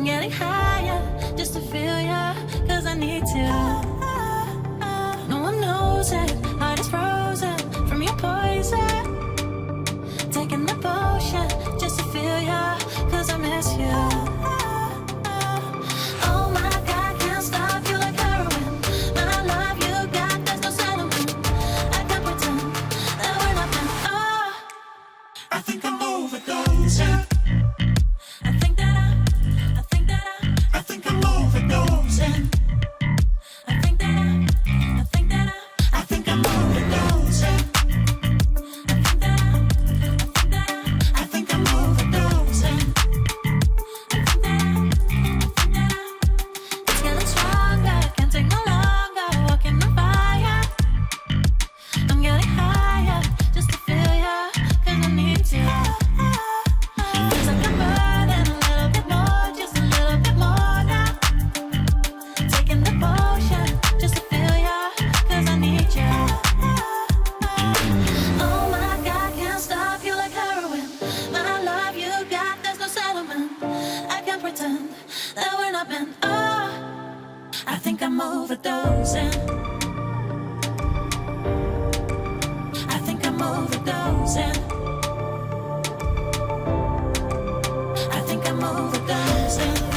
getting higher just to feel ya, cause I need to. No one knows it, heart is frozen from your poison. Taking the potion just to feel ya, cause I miss you. Oh my God, can't stop you like heroin. My love you got, there's no settlement. I can't pretend that we're not meant. Oh, I think I'm overdosing. I think that I think I'm overdosing. I think that I think I'm overdosing. I think I'm overdosing. It's getting stronger, can't take no longer. Walking on fire. I'm getting higher just to feel ya, cause I need to. Feels like I'm burning a little bit more, just a little bit more now. Taking the potion just to feel ya, cause I need you. Oh my God, can't stop you like heroin. My love you got, there's no settlement. I can't pretend that we're not meant. Oh, I think I'm overdosing. I think I'm overdosing. I think I'm overdosing.